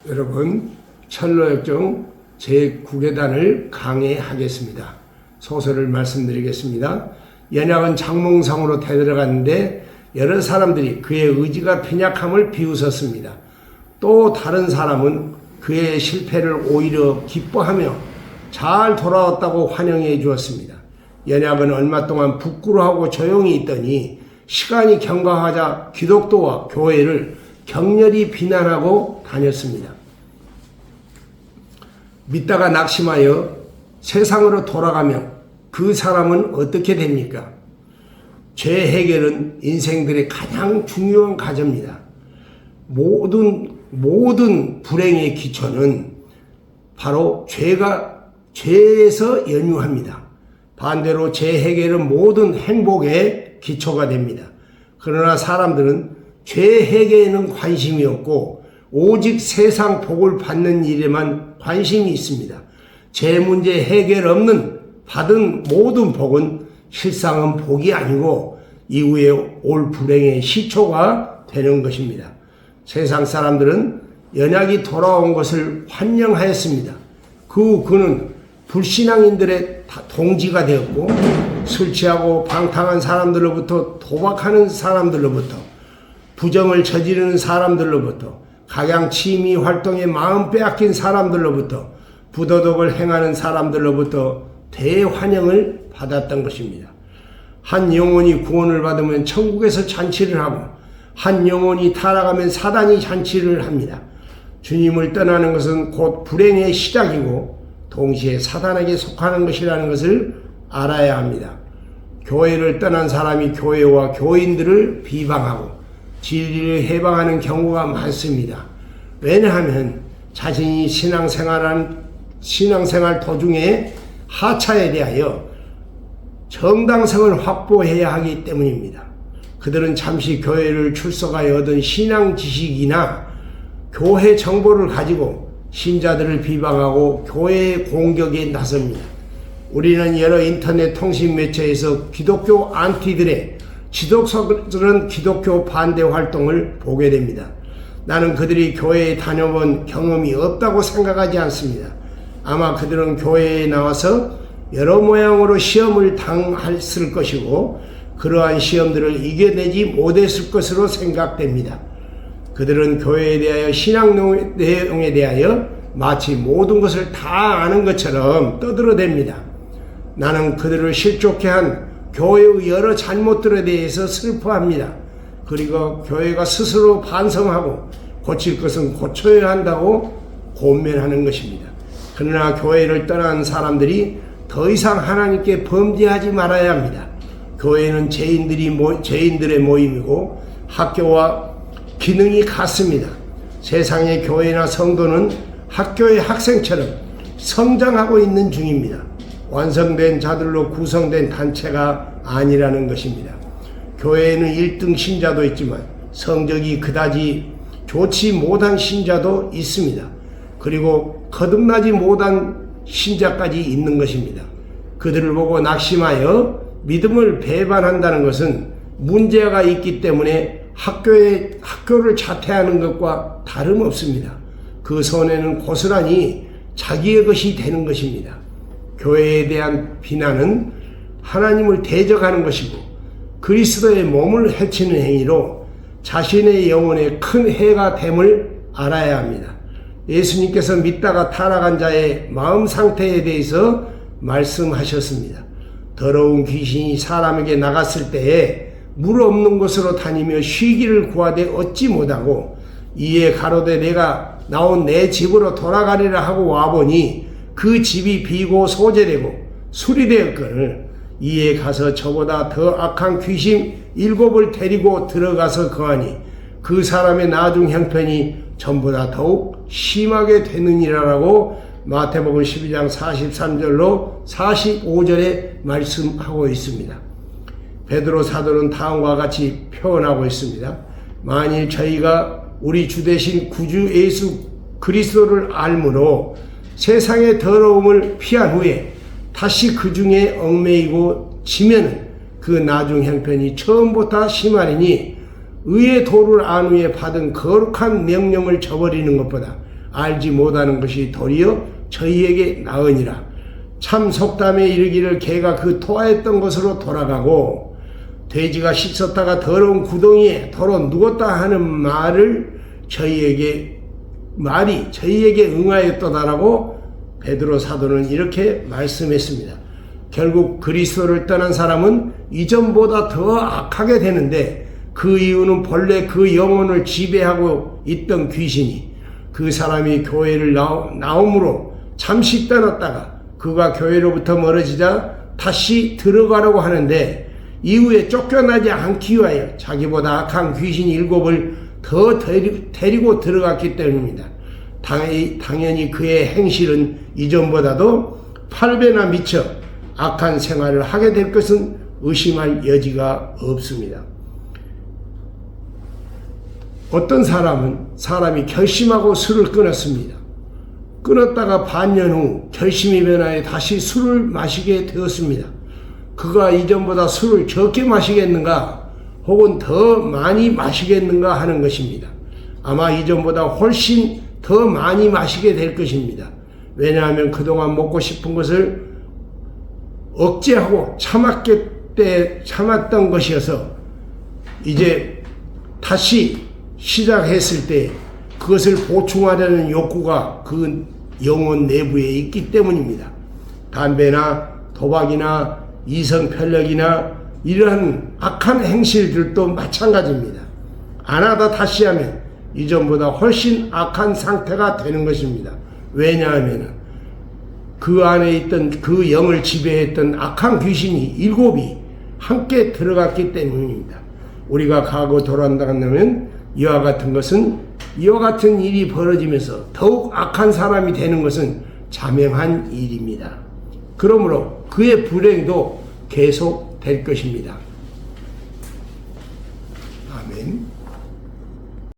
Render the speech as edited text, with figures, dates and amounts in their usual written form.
여러분, 철로역정 제9계단을 강해하겠습니다. 소설을 말씀드리겠습니다. 연약은 장몽성으로 되들어갔는데 여러 사람들이 그의 의지가 빈약함을 비웃었습니다. 또 다른 사람은 그의 실패를 오히려 기뻐하며 잘 돌아왔다고 환영해 주었습니다. 연약은 얼마 동안 부끄러워하고 조용히 있더니 시간이 경과하자 기독교와 교회를 격렬히 비난하고 다녔습니다. 믿다가 낙심하여 세상으로 돌아가면 그 사람은 어떻게 됩니까? 죄 해결은 인생들의 가장 중요한 과제입니다. 모든 불행의 기초는 바로 죄에서 연유합니다. 반대로 죄 해결은 모든 행복의 기초가 됩니다. 그러나 사람들은 죄 해결에는 관심이 없고 오직 세상 복을 받는 일에만 관심이 있습니다. 죄 문제 해결 없는 받은 모든 복은 실상은 복이 아니고 이후에 올 불행의 시초가 되는 것입니다. 세상 사람들은 연약이 돌아온 것을 환영하였습니다. 그는 불신앙인들의 동지가 되었고 술 취하고 방탕한 사람들로부터 도박하는 사람들로부터 부정을 저지르는 사람들로부터 각양 취미 활동에 마음 빼앗긴 사람들로부터 부도덕을 행하는 사람들로부터 대환영을 받았던 것입니다. 한 영혼이 구원을 받으면 천국에서 잔치를 하고 한 영혼이 타락하면 사단이 잔치를 합니다. 주님을 떠나는 것은 곧 불행의 시작이고 동시에 사단에게 속하는 것이라는 것을 알아야 합니다. 교회를 떠난 사람이 교회와 교인들을 비방하고 진리를 해방하는 경우가 많습니다. 왜냐하면 자신이 신앙생활 도중에 하차에 대하여 정당성을 확보해야 하기 때문입니다. 그들은 잠시 교회를 출석하여 얻은 신앙 지식이나 교회 정보를 가지고 신자들을 비방하고 교회의 공격에 나섭니다. 우리는 여러 인터넷 통신 매체에서 기독교 안티들의 지독스러운 기독교 반대 활동을 보게 됩니다. 나는 그들이 교회에 다녀본 경험이 없다고 생각하지 않습니다. 아마 그들은 교회에 나와서 여러 모양으로 시험을 당했을 것이고 그러한 시험들을 이겨내지 못했을 것으로 생각됩니다. 그들은 교회에 대하여 신앙 내용에 대하여 마치 모든 것을 다 아는 것처럼 떠들어댑니다. 나는 그들을 실족해 한 교회의 여러 잘못들에 대해서 슬퍼합니다. 그리고 교회가 스스로 반성하고 고칠 것은 고쳐야 한다고 권면하는 것입니다. 그러나 교회를 떠난 사람들이 더 이상 하나님께 범죄하지 말아야 합니다. 교회는 죄인들의 모임이고 학교와 기능이 같습니다. 세상의 교회나 성도는 학교의 학생처럼 성장하고 있는 중입니다. 완성된 자들로 구성된 단체가 아니라는 것입니다. 교회에는 1등 신자도 있지만 성적이 그다지 좋지 못한 신자도 있습니다. 그리고 거듭나지 못한 신자까지 있는 것입니다. 그들을 보고 낙심하여 믿음을 배반한다는 것은 문제가 있기 때문에 학교를 자퇴하는 것과 다름없습니다. 그 손해는 고스란히 자기의 것이 되는 것입니다. 교회에 대한 비난은 하나님을 대적하는 것이고 그리스도의 몸을 해치는 행위로 자신의 영혼에 큰 해가 됨을 알아야 합니다. 예수님께서 믿다가 타락한 자의 마음 상태에 대해서 말씀하셨습니다. 더러운 귀신이 사람에게 나갔을 때에 물 없는 곳으로 다니며 쉬기를 구하되 얻지 못하고 이에 가로되 내가 나온 내 집으로 돌아가리라 하고 와보니 그 집이 비고 소재되고 수리되었거늘 이에 가서 저보다 더 악한 귀신 7을 데리고 들어가서 거하니 그 사람의 나중 형편이 전보다 더욱 심하게 되느니라라고 마태복음 12장 43절로 45절에 말씀하고 있습니다. 베드로 사도는 다음과 같이 표현하고 있습니다. 만일 저희가 우리 주 되신 구주 예수 그리스도를 알므로 세상의 더러움을 피한 후에 다시 그 중에 얽매이고 지면은 그 나중 형편이 처음보다 심하리니 의의 도를 안 후에 받은 거룩한 명령을 저버리는 것보다 알지 못하는 것이 도리어 저희에게 나으니라. 참 속담에 이르기를 개가 그 토하였던 곳으로 돌아가고 돼지가 씻었다가 더러운 구덩이에 도로 누웠다 하는 말이 저희에게 응하였도다라고 베드로 사도는 이렇게 말씀했습니다. 결국 그리스도를 떠난 사람은 이전보다 더 악하게 되는데 그 이유는 본래 그 영혼을 지배하고 있던 귀신이 그 사람이 교회를 나옴으로 잠시 떠났다가 그가 교회로부터 멀어지자 다시 들어가려고 하는데 이후에 쫓겨나지 않기 위하여 자기보다 악한 귀신 7을 더 데리고 들어갔기 때문입니다. 당연히 그의 행실은 이전보다도 8배나 미쳐 악한 생활을 하게 될 것은 의심할 여지가 없습니다. 어떤 사람이 결심하고 술을 끊었습니다. 끊었다가 반년 후 결심이 변하여 다시 술을 마시게 되었습니다. 그가 이전보다 술을 적게 마시겠는가 혹은 더 많이 마시겠는가 하는 것입니다. 아마 이전보다 훨씬 더 많이 마시게 될 것입니다. 왜냐하면 그동안 먹고 싶은 것을 억제하고 참았던 것이어서 이제 다시 시작했을 때 그것을 보충하려는 욕구가 그 영혼 내부에 있기 때문입니다. 담배나 도박이나 이성편력이나 이러한 악한 행실들도 마찬가지입니다. 안 하다 다시 하면 이전보다 훨씬 악한 상태가 되는 것입니다. 왜냐하면 그 안에 있던 그 영을 지배했던 악한 귀신이 7이 함께 들어갔기 때문입니다. 우리가 과거 돌아간다면 이와 같은 일이 벌어지면서 더욱 악한 사람이 되는 것은 자명한 일입니다. 그러므로 그의 불행도 계속 될 것입니다. 아멘.